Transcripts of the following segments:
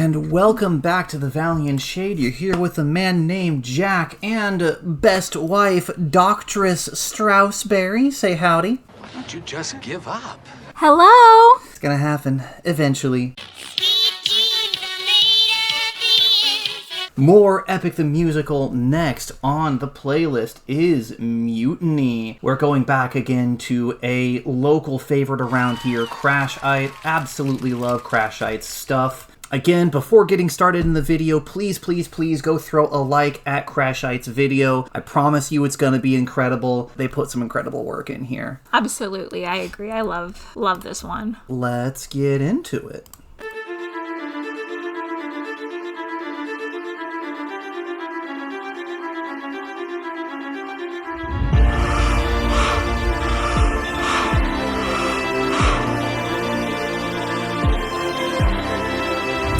And welcome back to the Valiant Shade. You're here with a man named Jack and best wife, Doctress Straussberry. Say howdy. Why don't you just give up? Hello! It's gonna happen, eventually. More Epic the Musical next on the playlist is Mutiny. We're going back again to a local favorite around here, Crashite. Absolutely love Crashite's stuff. Again, before getting started in the video, please go throw a like at Crashite's video. I promise you it's gonna be incredible. They put some incredible work in here. Absolutely, I agree. I love this one. Let's get into it.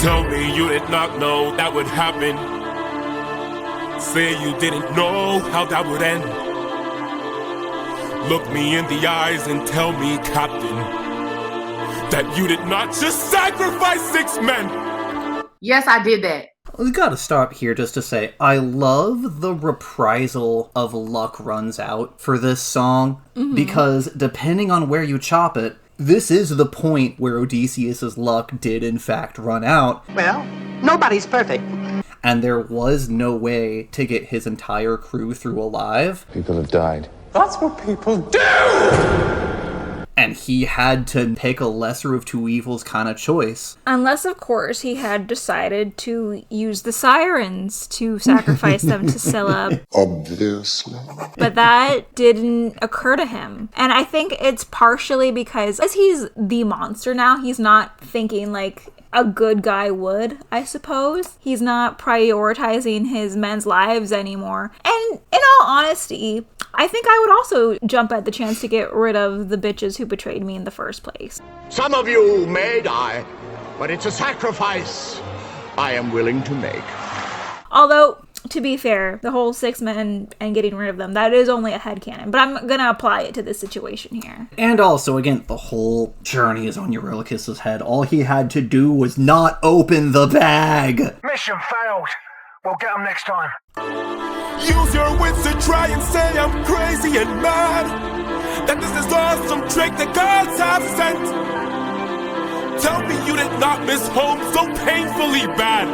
Tell me you did not know that would happen. Say you didn't know how that would end. Look me in the eyes and tell me, Captain, that you did not just sacrifice 6 men. Yes, I did that. We gotta stop here just to say, I love the reprisal of Luck Runs Out for this song, because depending on where you chop it, this is the point where Odysseus's luck did in fact run out. Well, nobody's perfect. And there was no way to get his entire crew through alive. People have died. That's what people do! And he had to pick a lesser of two evils kind of choice. Unless, of course, he had decided to use the sirens to sacrifice them to Scylla. Obviously. But that didn't occur to him. And I think it's partially because, as he's the monster now, he's not thinking like a good guy would, I suppose. He's not prioritizing his men's lives anymore. And in all honesty, I think I would also jump at the chance to get rid of the bitches who betrayed me in the first place. Some of you may die, but it's a sacrifice I am willing to make. Although, to be fair, the whole 6 men and getting rid of them, that is only a headcanon, but I'm gonna apply it to this situation here. And also, again, the whole journey is on Eurylochus's head. All he had to do was not open the bag. Mission failed. We'll get them next time. Use your wits to try and say I'm crazy and mad. That this is all some trick the gods have sent. Tell me you did not miss home so painfully bad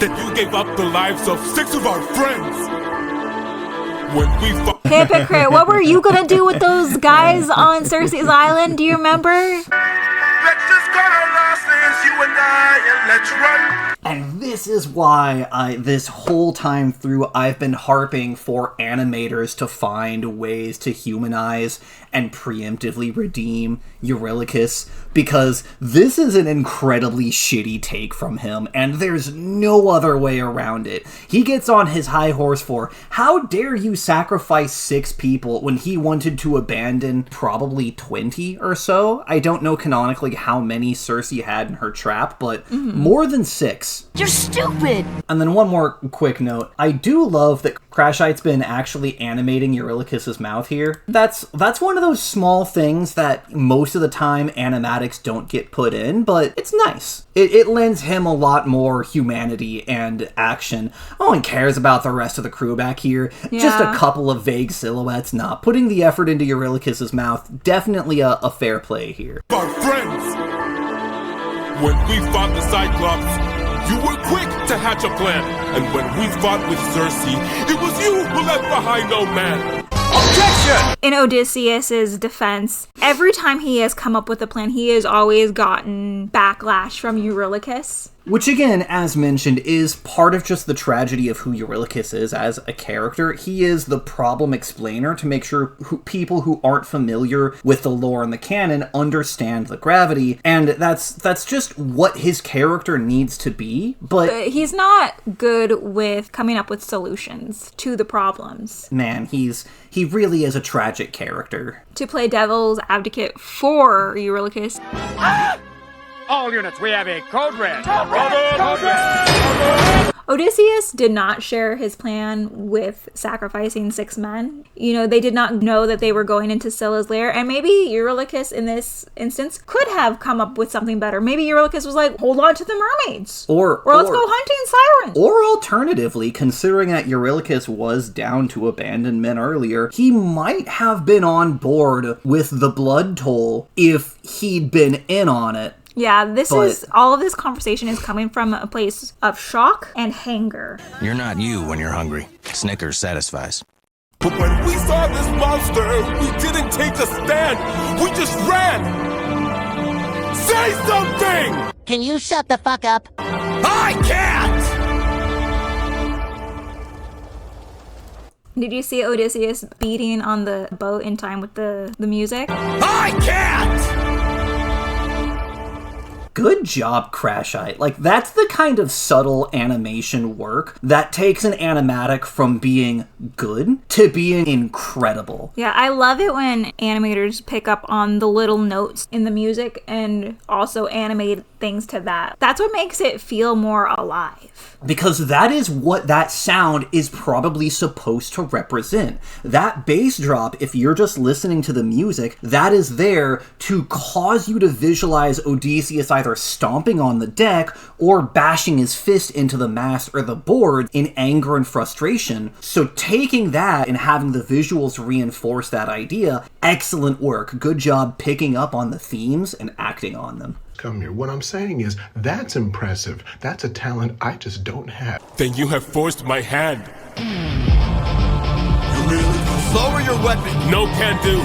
that you gave up the lives of 6 of our friends. When we Hypocrite, what were you gonna do with those guys on Cersei's Island? Do you remember? Let's just cut our losses, you and I, and let's run. And this is why this whole time through, I've been harping for animators to find ways to humanize and preemptively redeem Eurylochus, because this is an incredibly shitty take from him, and there's no other way around it. He gets on his high horse for, how dare you sacrifice 6 people when he wanted to abandon probably 20 or so? I don't know canonically how many Cersei had in her trap, but more than 6. You're stupid! And then one more quick note. I do love that Crashite's been actually animating Eurylochus's mouth here. That's one of those small things that most of the time animatics don't get put in, but it's nice. It lends him a lot more humanity and action. No one cares about the rest of the crew back here. Yeah. Just a couple of vague silhouettes. Nah, putting the effort into Eurylochus's mouth, definitely a fair play here. Our friends. When we fought the Cyclops, you were quick to hatch a plan. And when we fought with Cersei, it was you who left behind no man. Objection! In Odysseus's defense, every time he has come up with a plan, he has always gotten backlash from Eurylochus. Which again, as mentioned, is part of just the tragedy of who Eurylochus is as a character. He is the problem explainer to make sure people who aren't familiar with the lore and the canon understand the gravity, and that's just what his character needs to be, but he's not good with coming up with solutions to the problems. Man, he really is a tragic character. To play devil's advocate for Eurylochus, All units, we have a code red. Code red! Code red! Odysseus did not share his plan with sacrificing 6 men. You know, they did not know that they were going into Scylla's lair, and maybe Eurylochus in this instance could have come up with something better. Maybe Eurylochus was like, hold on to the mermaids. Or let's go hunting sirens. Or alternatively, considering that Eurylochus was down to abandon men earlier, he might have been on board with the blood toll if he'd been in on it. Yeah, all of this conversation is coming from a place of shock and hanger. You're not you when you're hungry. Snickers satisfies. But when we saw this monster, we didn't take a stand. We just ran. Say something! Can you shut the fuck up? I can't! Did you see Odysseus beating on the boat in time with the music? I can't! Good job, Crashite. Like, that's the kind of subtle animation work that takes an animatic from being good to being incredible. Yeah, I love it when animators pick up on the little notes in the music and also animate things to that. That's what makes it feel more alive. Because that is what that sound is probably supposed to represent. That bass drop, if you're just listening to the music, that is there to cause you to visualize Odysseus either stomping on the deck or bashing his fist into the mast or the board in anger and frustration. So taking that and having the visuals reinforce that idea, excellent work. Good job picking up on the themes and acting on them. Come here. What I'm saying is, that's impressive. That's a talent I just don't have. Then you have forced my hand. Lower your weapon. No can do.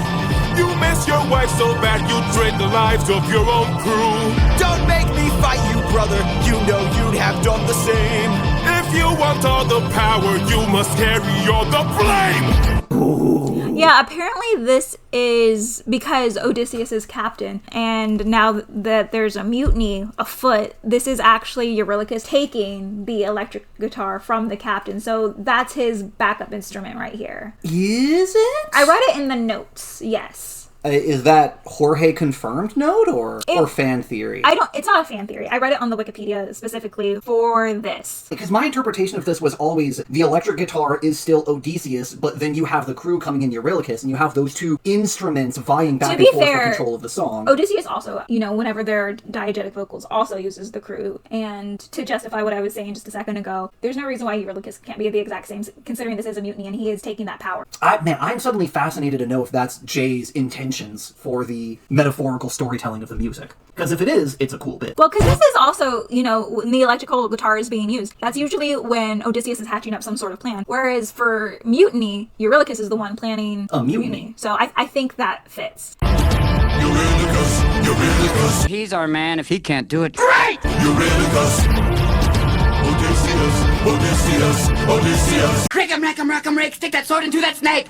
You miss your wife so bad you trade the lives of your own crew. Don't make me fight you, brother. You know you'd have done the same. If you want all the power, you must carry all the blame. Yeah, apparently this is because Odysseus is captain, and now that there's a mutiny afoot, this is actually Eurylochus taking the electric guitar from the captain, so that's his backup instrument right here. Is it? I read it in the notes, yes. Is that Jorge confirmed note or fan theory? It's not a fan theory. I read it on the Wikipedia specifically for this. Because my interpretation of this was always the electric guitar is still Odysseus, but then you have the crew coming in Eurylochus, and you have those two instruments vying back and forth for control of the song. Odysseus also, whenever there are diegetic vocals, also uses the crew. And to justify what I was saying just a second ago, there's no reason why Eurylochus can't be the exact same, considering this is a mutiny and he is taking that power. I'm suddenly fascinated to know if that's Jay's intention for the metaphorical storytelling of the music. Because if it is, it's a cool bit. Well, because this is also, when the electrical guitar is being used, that's usually when Odysseus is hatching up some sort of plan. Whereas for Mutiny, Eurylochus is the one planning a mutiny. So I think that fits. Eurylochus. He's our man if he can't do it. Great! Eurylochus. Odysseus. Crick 'em, rack 'em, rock 'em, rake, stick that sword into that snake!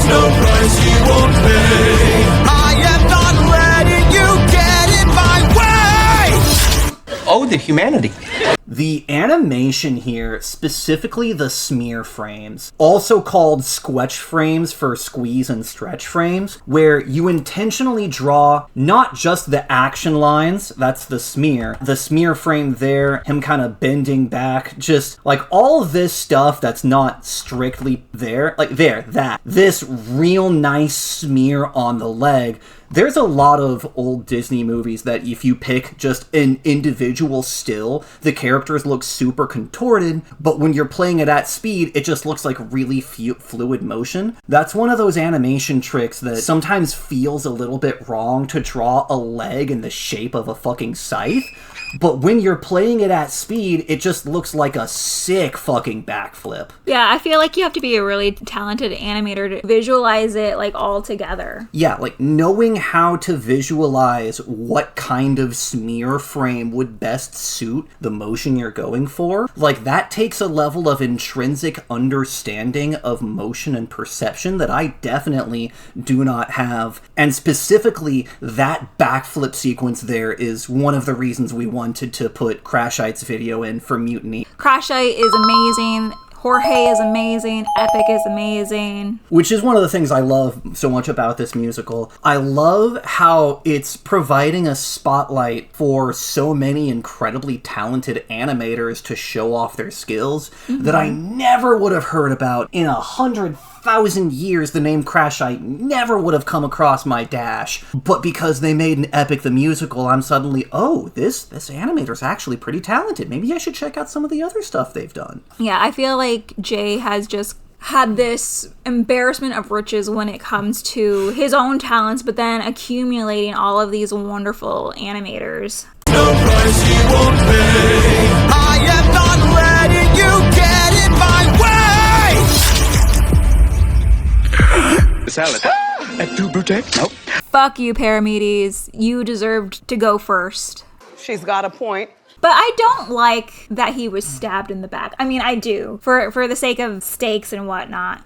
No price he won't pay. I am not letting you get in my way. Oh, the humanity. The animation here, specifically the smear frames, also called squetch frames for squeeze and stretch frames, where you intentionally draw not just the action lines, that's the smear frame there, him kind of bending back, just like all this stuff that's not strictly there, like this real nice smear on the leg. There's a lot of old Disney movies that if you pick just an individual still, the characters look super contorted, but when you're playing it at speed, it just looks like really fluid motion. That's one of those animation tricks that sometimes feels a little bit wrong to draw a leg in the shape of a fucking scythe. But when you're playing it at speed, it just looks like a sick fucking backflip. Yeah, I feel like you have to be a really talented animator to visualize it, like, all together. Yeah, like, knowing how to visualize what kind of smear frame would best suit the motion you're going for, like, that takes a level of intrinsic understanding of motion and perception that I definitely do not have. And specifically, that backflip sequence there is one of the reasons we wanted to put Crashite's video in for Mutiny. Crashite is amazing. Jorge is amazing. Epic is amazing. Which is one of the things I love so much about this musical. I love how it's providing a spotlight for so many incredibly talented animators to show off their skills that I never would have heard about in 100,000 years. The name Crashite never would have come across my dash. But because they made an Epic the Musical, I'm suddenly, oh, this animator's actually pretty talented. Maybe I should check out some of the other stuff they've done. Yeah, I feel like Jay has just had this embarrassment of riches when it comes to his own talents, but then accumulating all of these wonderful animators. No price he won't pay. I am not letting you get in my way. Salad. Êtes-vous brute? Nope. Fuck you, Paramedes. You deserved to go first. She's got a point. But I don't like that he was stabbed in the back. I mean, I do. For the sake of stakes and whatnot.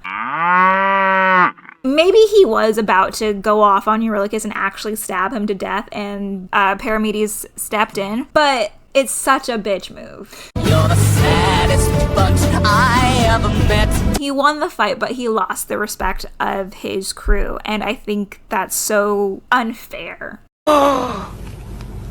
Maybe he was about to go off on Eurylochus and actually stab him to death, and Paramedes stepped in. But it's such a bitch move. You're the saddest bunch I ever met. He won the fight, but he lost the respect of his crew. And I think that's so unfair.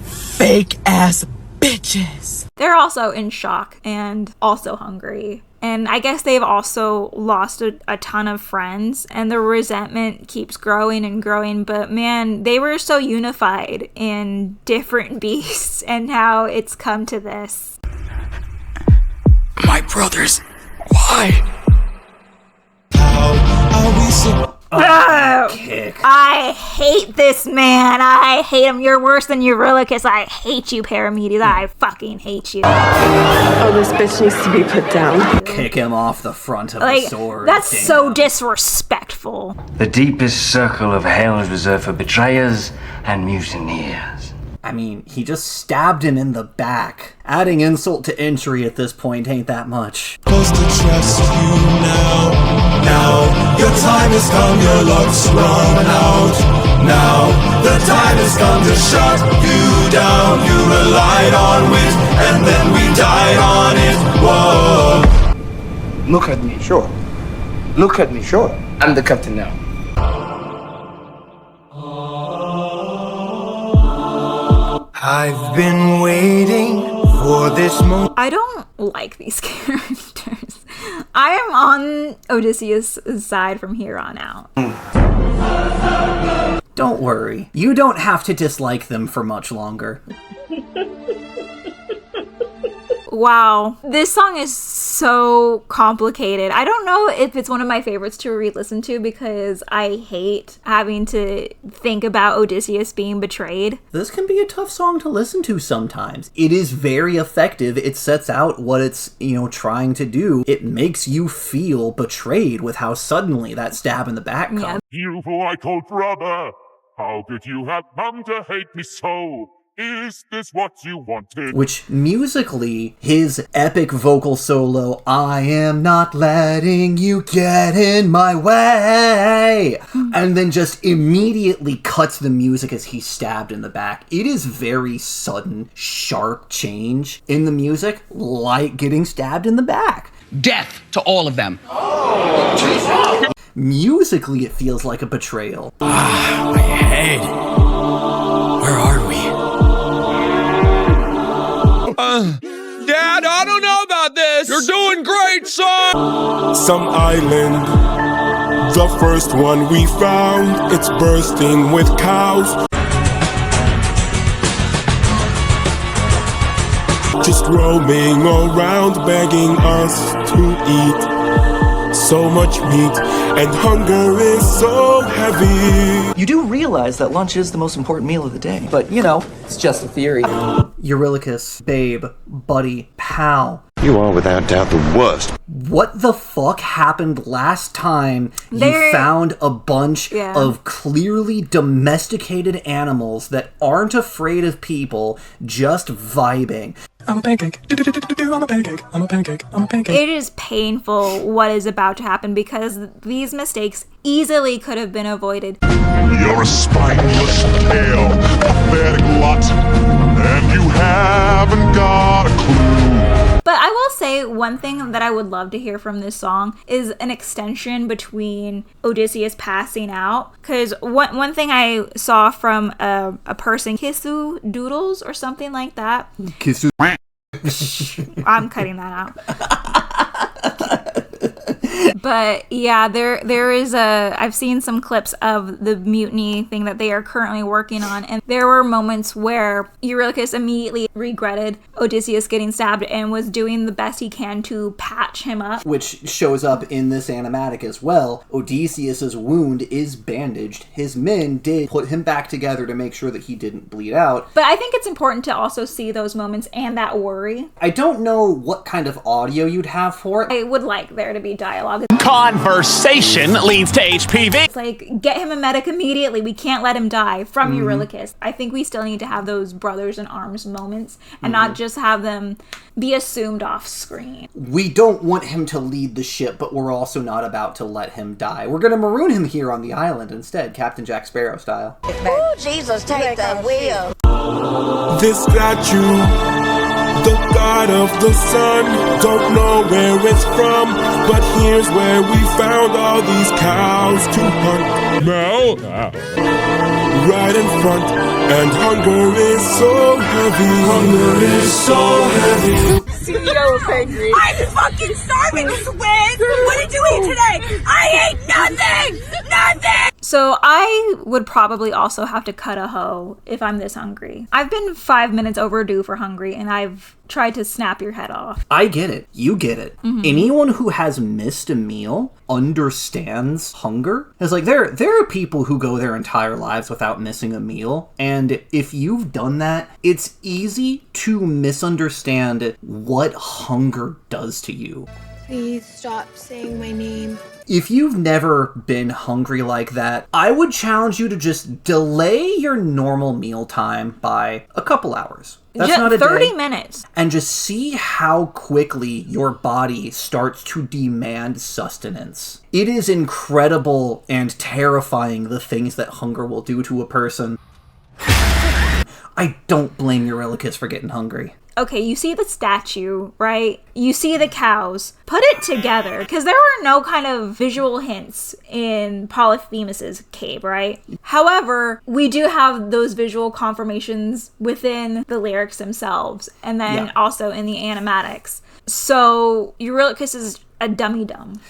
Fake ass bitches. They're also in shock and also hungry. And I guess they've also lost a ton of friends, and the resentment keeps growing and growing. But man, they were so unified in different beasts, and how it's come to this. My brothers, why? How are we so... Kick. I hate this man. I hate him. You're worse than Eurylochus. I hate you, Paramedes. I fucking hate you. Oh, this bitch needs to be put down. Kick him off the front of the sword. That's Damn. so disrespectful. The deepest circle of hell is reserved for betrayers and mutineers. I mean, he just stabbed him in the back. Adding insult to injury at this point ain't that much. Supposed to trust you now, your time has come, your luck's run out. Now, the time has come to shut you down. You relied on wit, and then we died on it. Whoa. Look at me, sure. Look at me, sure. I'm the captain now. I've been waiting for this moment. I don't like these characters. I am on Odysseus' side from here on out. Don't worry. You don't have to dislike them for much longer. Wow. This song is so complicated. I don't know if it's one of my favorites to re-listen to because I hate having to think about Odysseus being betrayed. This can be a tough song to listen to sometimes. It is very effective. It sets out what it's, trying to do. It makes you feel betrayed with how suddenly that stab in the back comes. Yeah. You who I called brother, how could you have come to hate me so? Is this what you wanted? Which, musically, his epic vocal solo, I am not letting you get in my way, and then just immediately cuts the music as he's stabbed in the back. It is very sudden, sharp change in the music, like getting stabbed in the back. Death to all of them. Musically, it feels like a betrayal. My head. Where are we? Dad, I don't know about this. You're doing great, son. Some island, the first one we found, it's bursting with cows. Just roaming around begging us to eat. So much meat and hunger is so heavy. You do realize that lunch is the most important meal of the day, but it's just a theory. Eurylochus, babe, buddy, pal. You are without doubt the worst. What the fuck happened last time you found a bunch of clearly domesticated animals that aren't afraid of people, just vibing? I'm a pancake. I'm a pancake. I'm a pancake. I'm a pancake. It is painful what is about to happen because these mistakes easily could have been avoided. You're a spineless, pale, pathetic lot, and you haven't got a clue. But I will say say one thing that I would love to hear from this song is an extension between Odysseus passing out. Because one thing I saw from a person, Kissu Doodles or something like that. Kissu. I'm cutting that out. But yeah, there is I've seen some clips of the mutiny thing that they are currently working on, and there were moments where Eurylochus immediately regretted Odysseus getting stabbed and was doing the best he can to patch him up. Which shows up in this animatic as well. Odysseus's wound is bandaged. His men did put him back together to make sure that he didn't bleed out. But I think it's important to also see those moments and that worry. I don't know what kind of audio you'd have for it. I would like there to be dialogue. Conversation leads to HPV. It's like, get him a medic immediately. We can't let him die from Eurylochus. I think we still need to have those brothers in arms moments and not just have them be assumed off screen. We don't want him to lead the ship, but we're also not about to let him die. We're going to maroon him here on the island instead, Captain Jack Sparrow style. Oh, Jesus, take the wheel. This statue, the god of the sun, don't know where it's from, but here's where we found all these cows to hunt. Now, right in front, and hunger is so heavy. Hunger is so heavy. CEO of Angry. I'm fucking starving, Swig! What did you eat today? I ate nothing! Nothing! So I would probably also have to cut a hoe if I'm this hungry. I've been 5 minutes overdue for hungry, and I've tried to snap your head off. I get it. You get it. Anyone who has missed a meal understands hunger. It's like there are people who go their entire lives without missing a meal, and if you've done that, it's easy to misunderstand what hunger does to you. Please stop saying my name. If you've never been hungry like that, I would challenge you to just delay your normal meal time by a couple hours. That's just not a 30 day. minutes. And just see how quickly your body starts to demand sustenance. It is incredible and terrifying the things that hunger will do to a person. I don't blame Eurylochus for getting hungry. Okay, you see the statue, right? You see the cows. Put it together, because there were no kind of visual hints in Polyphemus's cave, right? However, we do have those visual confirmations within the lyrics themselves, and then also in the animatics. So Eurylochus is a dummy-dum.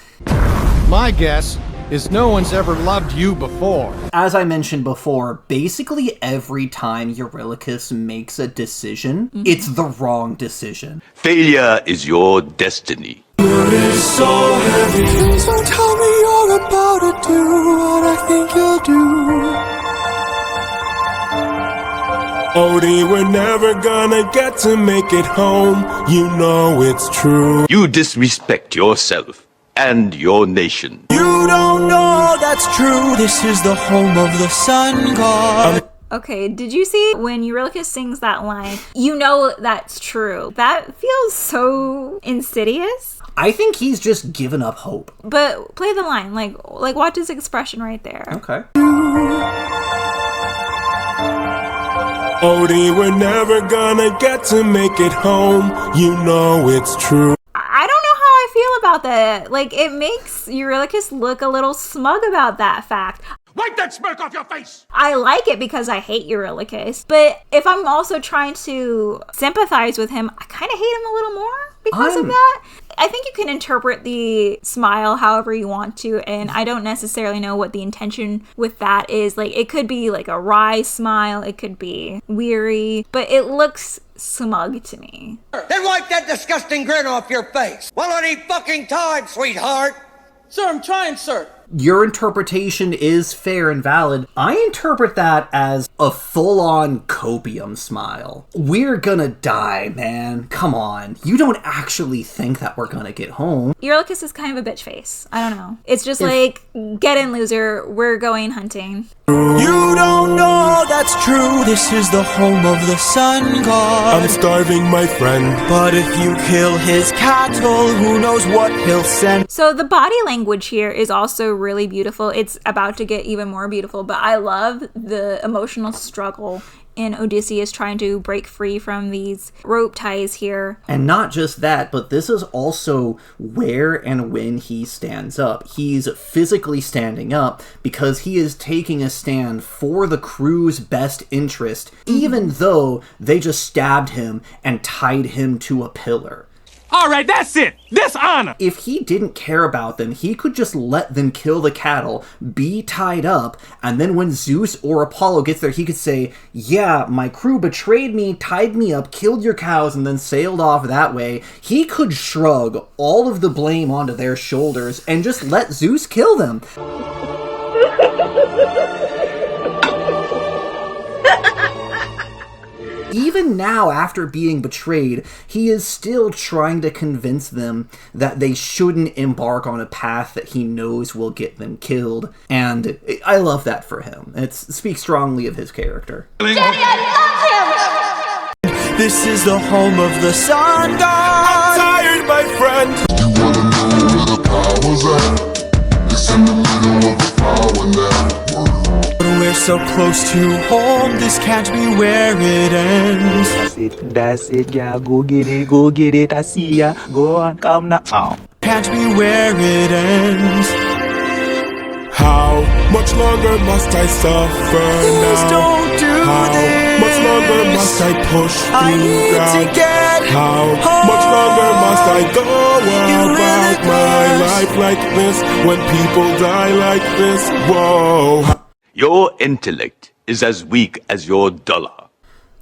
My guess is no one's ever loved you before. As I mentioned before, basically every time Eurylochus makes a decision, it's the wrong decision. Failure is your destiny. It is so heavy. Please don't tell me you're about to do what I think you'll do. Odie, we're never gonna get to make it home. You know it's true. You disrespect yourself and your nation. You don't know that's true. This is the home of the sun god. Okay, did you see when Eurylochus sings that line, you know that's true? That feels so insidious. I think he's just given up hope. But play the line, like watch his expression right there. Okay. Odie, we're never gonna get to make it home. You know it's true. I don't know how I feel about that. Like, it makes Eurylochus look a little smug about that fact. Wipe that smirk off your face! I like it because I hate Eurylochus, but if I'm also trying to sympathize with him, I kind of hate him a little more because of that. I think you can interpret the smile however you want to, and I don't necessarily know what the intention with that is. Like, it could be like a wry smile, it could be weary, but it looks smug to me. Then wipe that disgusting grin off your face. Well, any fucking time, sweetheart. Sir, I'm trying, sir. Your interpretation is fair and valid. I interpret that as a full-on copium smile. We're gonna die, man. Come on. You don't actually think that we're gonna get home. Eurylochus is kind of a bitch face. I don't know. It's just like, get in, loser. We're going hunting. You don't know that's true. This is the home of the sun god. I'm starving, my friend. But if you kill his cattle, who knows what he'll send. So the body language here is also really beautiful. It's about to get even more beautiful, but I love the emotional struggle in Odysseus trying to break free from these rope ties here. And not just that, but this is also where and when he stands up. He's physically standing up because he is taking a stand for the crew's best interest, even though they just stabbed him and tied him to a pillar. All right, that's it. Dishonor. If he didn't care about them, he could just let them kill the cattle, be tied up, and then when Zeus or Apollo gets there, he could say, yeah, my crew betrayed me, tied me up, killed your cows, and then sailed off that way. He could shrug all of the blame onto their shoulders and just let Zeus kill them. Even now, after being betrayed, he is still trying to convince them that they shouldn't embark on a path that he knows will get them killed. And I love that for him. It speaks strongly of his character. Daddy, I love him! This is the home of the sun god. I'm tired, my friend. You wanna know where the power's at? It's in the middle of the power network. We're so close to home, this can't be where it ends. That's it, yeah, go get it, I see ya, go on, come now. Oh. Can't be where it ends. How much longer must I suffer Please now? don't do How this. much longer must I push I through need doubt? to get How home. much longer must I go about really my must. life like this when people die like this? Whoa. Your intellect is as weak as your dollar.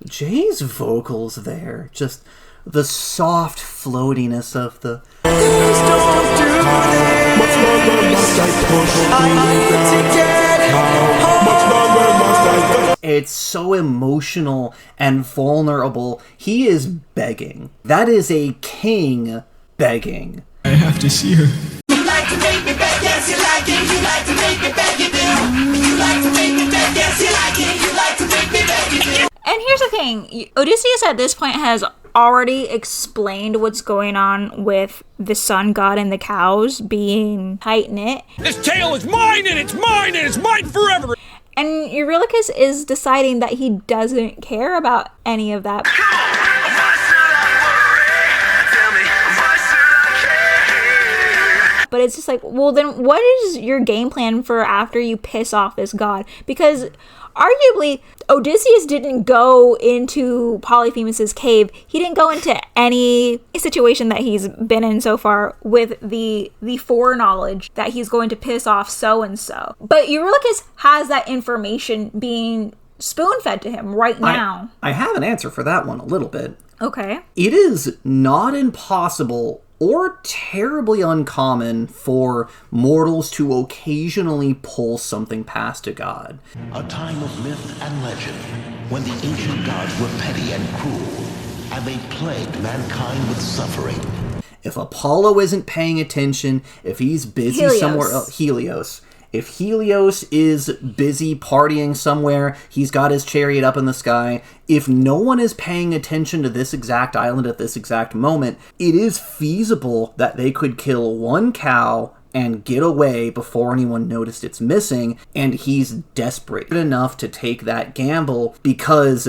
Jay's vocals there, just the soft floatiness of the... Please don't do this. Much longer must I push I need to through get doubt? home. Much longer must I go? It's so emotional and vulnerable. He is begging. That is a king begging. I have to see her. You like to make me back, yes, you like it. You like to make me back, you do. You like to make me back, yes, you like it. You like to make me back, you do. And here's the thing, Odysseus at this point has already explained what's going on with the sun god and the cows being tight-knit. This tail is mine and it's mine and it's mine forever. And Eurylochus is deciding that he doesn't care about any of that. But it's just like, well, then what is your game plan for after you piss off this god? Because arguably, Odysseus didn't go into Polyphemus's cave. He didn't go into any situation that he's been in so far with the foreknowledge that he's going to piss off so-and-so. But Eurylochus has that information being spoon-fed to him right now. I have an answer for that one a little bit. Okay. It is not impossible or terribly uncommon for mortals to occasionally pull something past a god. A time of myth and legend, when the ancient gods were petty and cruel, and they plagued mankind with suffering. If Apollo isn't paying attention, if he's busy somewhere else, Helios. If Helios is busy partying somewhere, he's got his chariot up in the sky. If no one is paying attention to this exact island at this exact moment, it is feasible that they could kill one cow and get away before anyone noticed it's missing, and he's desperate enough to take that gamble because,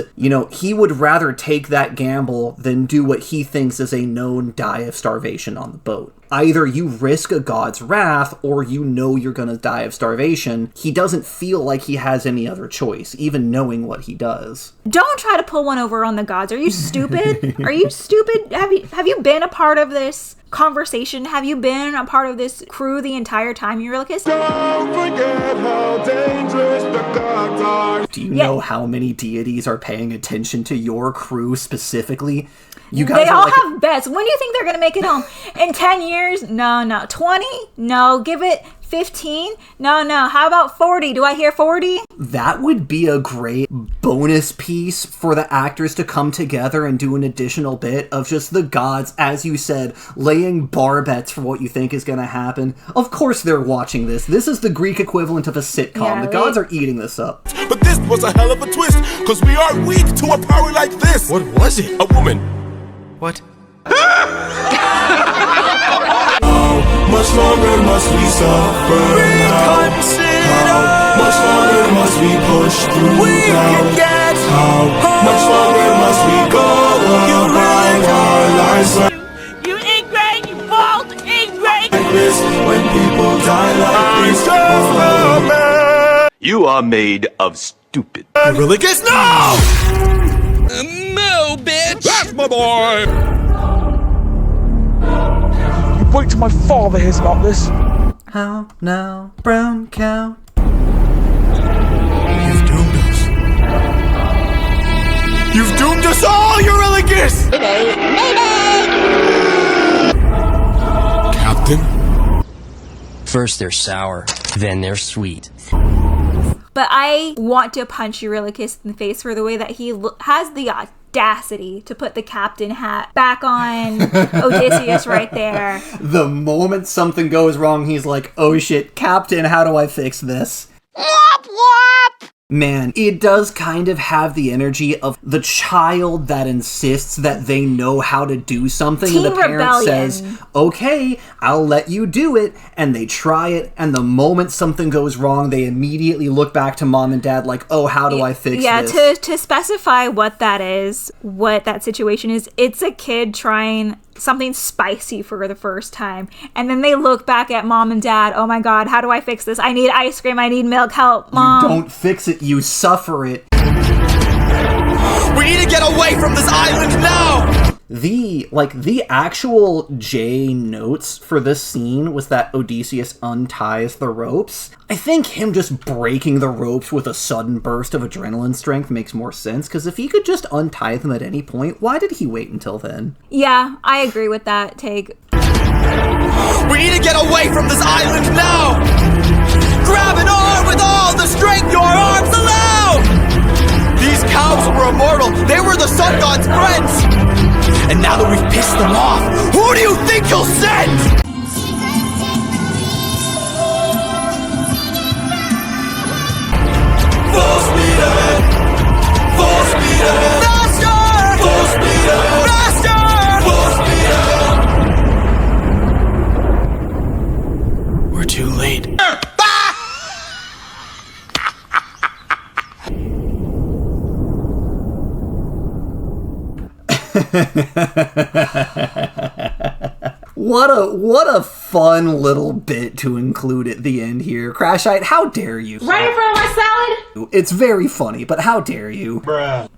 he would rather take that gamble than do what he thinks is a known die of starvation on the boat. Either you risk a god's wrath, or you're gonna die of starvation. He doesn't feel like he has any other choice, even knowing what he does. Don't try to pull one over on the gods. Are you stupid? Are you stupid? Have you been a part of this conversation? Have you been a part of this crew the entire time, Eurylochus? Don't forget how dangerous the gods are. Do you know how many deities are paying attention to your crew specifically? You guys they all have bets. When do you think they're going to make it home? In 10 years? No. 20? No. Give it 15? No. How about 40? Do I hear 40? That would be a great bonus piece for the actors to come together and do an additional bit of just the gods, as you said, laying bar bets for what you think is going to happen. Of course they're watching this. This is the Greek equivalent of a sitcom. Yeah, the gods are eating this up. But this was a hell of a twist, because we are weak to a power like this. What was it? A woman. What? How much longer must we suffer now? How much longer must we push through doubt? How much longer must we go on our lives like You ingrate, you bald ingrate. this? When people die like this, You are made of stupid. Eurylochus, no! No, bitch! That's my boy! You wait till my father hears about this. How now, brown cow? You've doomed us. You've doomed us all, Eurylochus! Captain? First they're sour, then they're sweet. But I want to punch Eurylochus in the face for the way that he has the audacity to put the captain hat back on Odysseus right there. The moment something goes wrong, he's like, oh shit, Captain, how do I fix this? Whop whop! Man, it does kind of have the energy of the child that insists that they know how to do something, Teen and the parent rebellion. says, okay, I'll let you do it, and they try it, and the moment something goes wrong, they immediately look back to mom and dad like, oh, how do I fix this? Yeah, to specify what that is, what that situation is, it's a kid trying something spicy for the first time, and then they look back at mom and dad, oh my god, how do I fix this? I need ice cream, I need milk, help, mom. You don't fix it, you suffer it. We need to get away from this island now! The actual J notes for this scene was that Odysseus unties the ropes. I think him just breaking the ropes with a sudden burst of adrenaline strength makes more sense, because if he could just untie them at any point, why did he wait until then? Yeah, I agree with that take. We need to get away from this island now! Grab an arm with all the strength your arms allow! These cows were immortal, they were the sun god's friends! And now that we've pissed them off, who do you think you'll send? Full speed ahead! Full speed ahead! Faster! Full speed ahead! Faster! Full speed ahead! We're too late. What a fun little bit to include at the end here. Crashite, how dare you? Right in front of my salad? It's very funny, but how dare you? Bruh.